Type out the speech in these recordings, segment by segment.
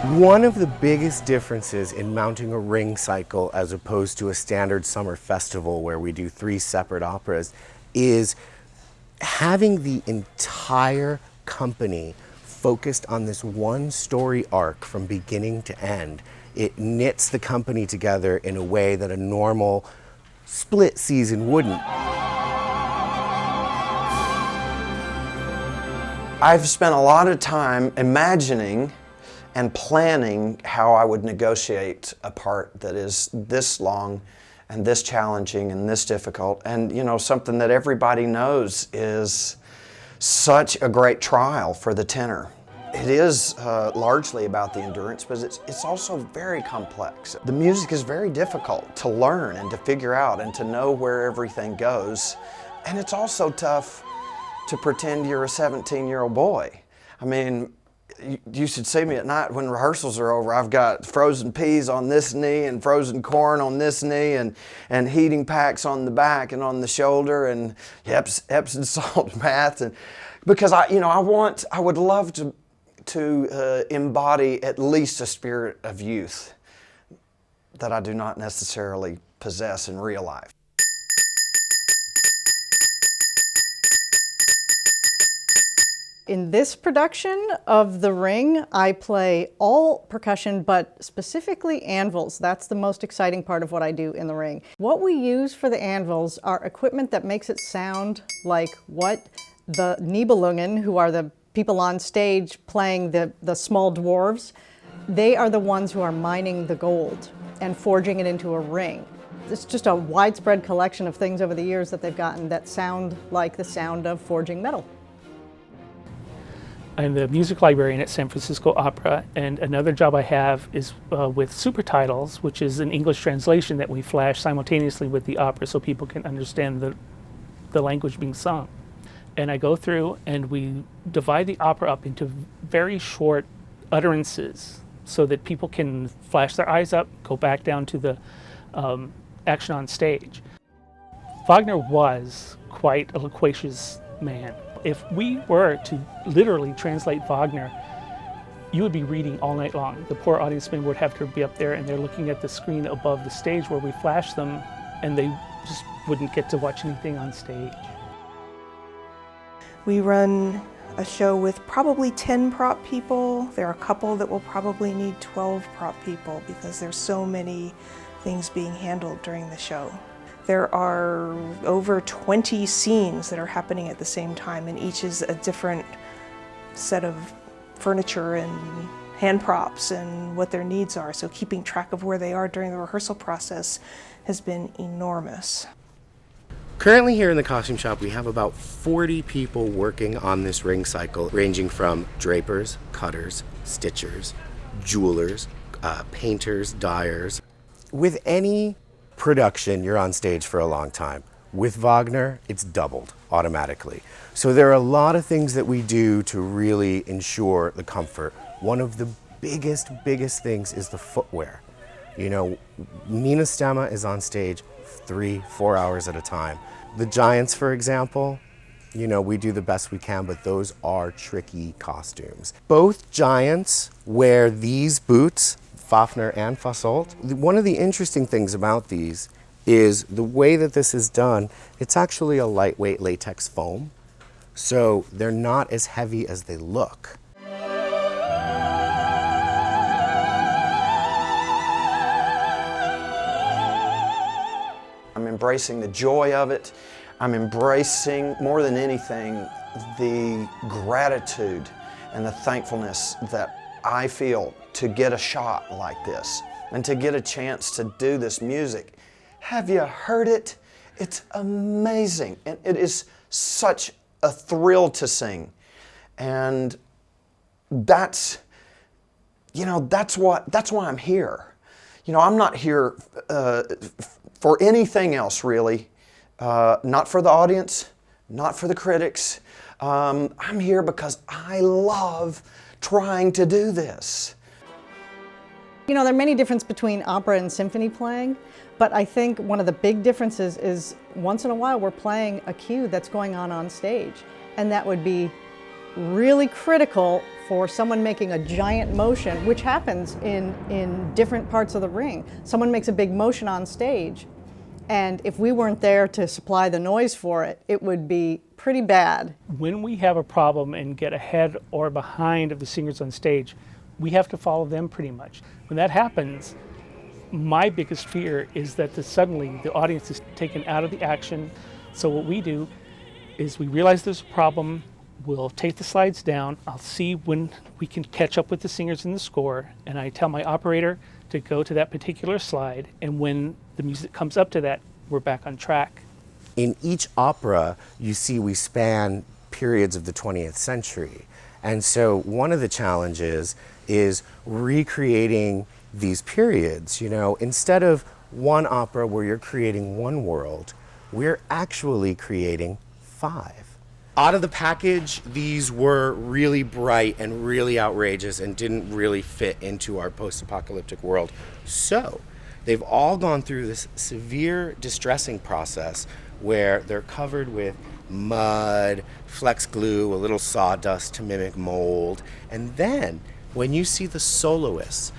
One of the biggest differences in mounting a ring cycle as opposed to a standard summer festival where we do 3 separate operas is having the entire company focused on this one story arc from beginning to end. It knits the company together in a way that a normal split season wouldn't. I've spent a lot of time imagining and planning how I would negotiate a part that is this long and this challenging and this difficult, and you know, something that everybody knows is such a great trial for the tenor. It is largely about the endurance, but it's also very complex. The music is very difficult to learn and to figure out and to know where everything goes, and it's also tough to pretend you're a 17-year-old boy. I mean, you should see me at night when rehearsals are over. I've got frozen peas on this knee and frozen corn on this knee and heating packs on the back and on the shoulder and Epsom salt baths. And because I would love to embody at least a spirit of youth that I do not necessarily possess in real life. In this production of The Ring, I play all percussion, but specifically anvils. That's the most exciting part of what I do in The Ring. What we use for the anvils are equipment that makes it sound like what the Nibelungen, who are the people on stage playing the small dwarves, they are the ones who are mining the gold and forging it into a ring. It's just a widespread collection of things over the years that they've gotten that sound like the sound of forging metal. I'm the music librarian at San Francisco Opera, and another job I have is with supertitles, which is an English translation that we flash simultaneously with the opera so people can understand the language being sung. And I go through and we divide the opera up into very short utterances so that people can flash their eyes up, go back down to the action on stage. Wagner was quite a loquacious man. If we were to literally translate Wagner, you would be reading all night long. The poor audience member would have to be up there and they're looking at the screen above the stage where we flash them, and they just wouldn't get to watch anything on stage. We run a show with probably 10 prop people. There are a couple that will probably need 12 prop people because there's so many things being handled during the show. There are over 20 scenes that are happening at the same time, and each is a different set of furniture and hand props and what their needs are. So keeping track of where they are during the rehearsal process has been enormous. Currently here in the costume shop, we have about 40 people working on this ring cycle, ranging from drapers, cutters, stitchers, jewelers, painters, dyers. With any production, you're on stage for a long time. With Wagner, it's doubled automatically. So there are a lot of things that we do to really ensure the comfort. One of the biggest things is the footwear. You know, Nina Stemma is on stage 3-4 hours at a time. The Giants, for example, you know, we do the best we can, but those are tricky costumes. Both Giants wear these boots, Fafner and Fasolt. One of the interesting things about these is the way that this is done. It's actually a lightweight latex foam, so they're not as heavy as they look. I'm embracing the joy of it. I'm embracing, more than anything, the gratitude and the thankfulness that I feel to get a shot like this and to get a chance to do this music. Have you heard it? It's amazing, and it is such a thrill to sing. And that's, you know, that's why I'm here. You know, I'm not here for anything else, really. Not for the audience, not for the critics. I'm here because I love trying to do this. You know, there are many differences between opera and symphony playing, but I think one of the big differences is once in a while we're playing a cue that's going on stage, and that would be really critical for someone making a giant motion, which happens in different parts of the ring. Someone makes a big motion on stage, and if we weren't there to supply the noise for it, it would be pretty bad. When we have a problem and get ahead or behind of the singers on stage, we have to follow them pretty much. When that happens, my biggest fear is that suddenly the audience is taken out of the action. So what we do is we realize there's a problem, we'll take the slides down, I'll see when we can catch up with the singers in the score, and I tell my operator to go to that particular slide, and when the music comes up to that, we're back on track. In each opera, you see we span periods of the 20th century. And so one of the challenges is recreating these periods. You know, instead of one opera where you're creating one world, we're actually creating 5. Out of the package, these were really bright and really outrageous and didn't really fit into our post-apocalyptic world. So they've all gone through this severe distressing process where they're covered with mud, flex glue, a little sawdust to mimic mold. And then when you see the soloists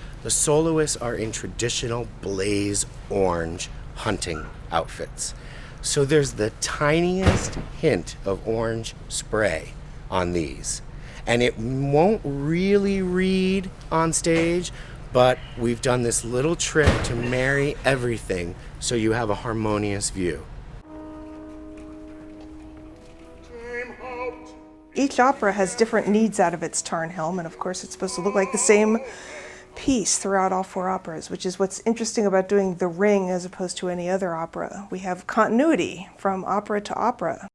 are in traditional blaze orange hunting outfits. So there's the tiniest hint of orange spray on these. And it won't really read on stage, but we've done this little trick to marry everything so you have a harmonious view. Each opera has different needs out of its Tarnhelm, and of course it's supposed to look like the same piece throughout all 4 operas, which is what's interesting about doing The Ring as opposed to any other opera. We have continuity from opera to opera.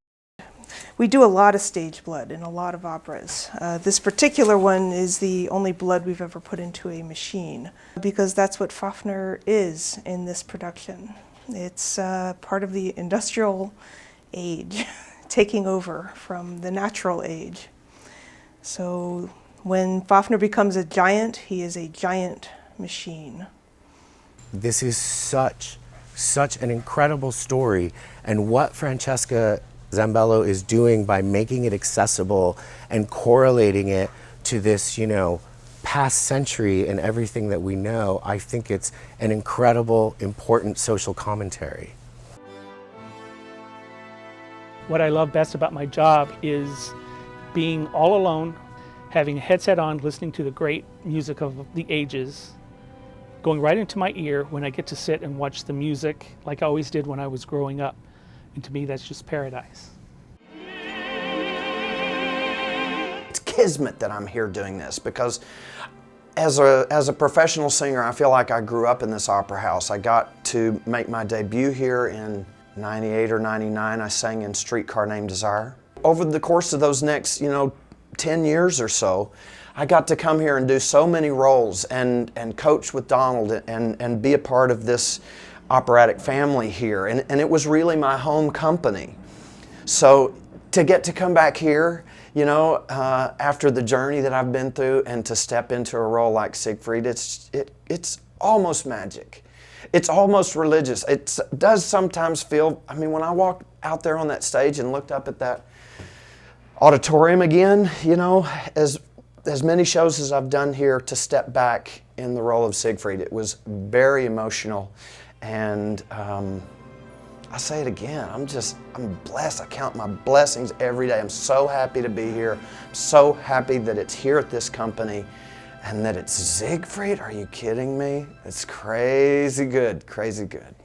We do a lot of stage blood in a lot of operas. This particular one is the only blood we've ever put into a machine, because that's what Wagner is in this production. It's part of the industrial age, taking over from the natural age. So when Wagner becomes a giant, he is a giant machine. This is such an incredible story, and what Francesca Zambello is doing by making it accessible and correlating it to this, you know, past century and everything that we know, I think it's an incredible, important social commentary. What I love best about my job is being all alone, having a headset on, listening to the great music of the ages, going right into my ear when I get to sit and watch the music like I always did when I was growing up. And to me, that's just paradise. It's kismet that I'm here doing this, because as a professional singer, I feel like I grew up in this opera house. I got to make my debut here in 98 or 99. I sang in Streetcar Named Desire. Over the course of those next, 10 years or so, I got to come here and do so many roles and coach with Donald and be a part of this operatic family here. And it was really my home company. So to get to come back here, after the journey that I've been through, and to step into a role like Siegfried, it's almost magic. It's almost religious. It does sometimes feel, when I walked out there on that stage and looked up at that auditorium again, as many shows as I've done here, to step back in the role of Siegfried, it was very emotional. And I say it again, I'm blessed. I count my blessings every day. I'm so happy to be here. I'm so happy that it's here at this company and that it's Siegfried. Are you kidding me? It's crazy good, crazy good.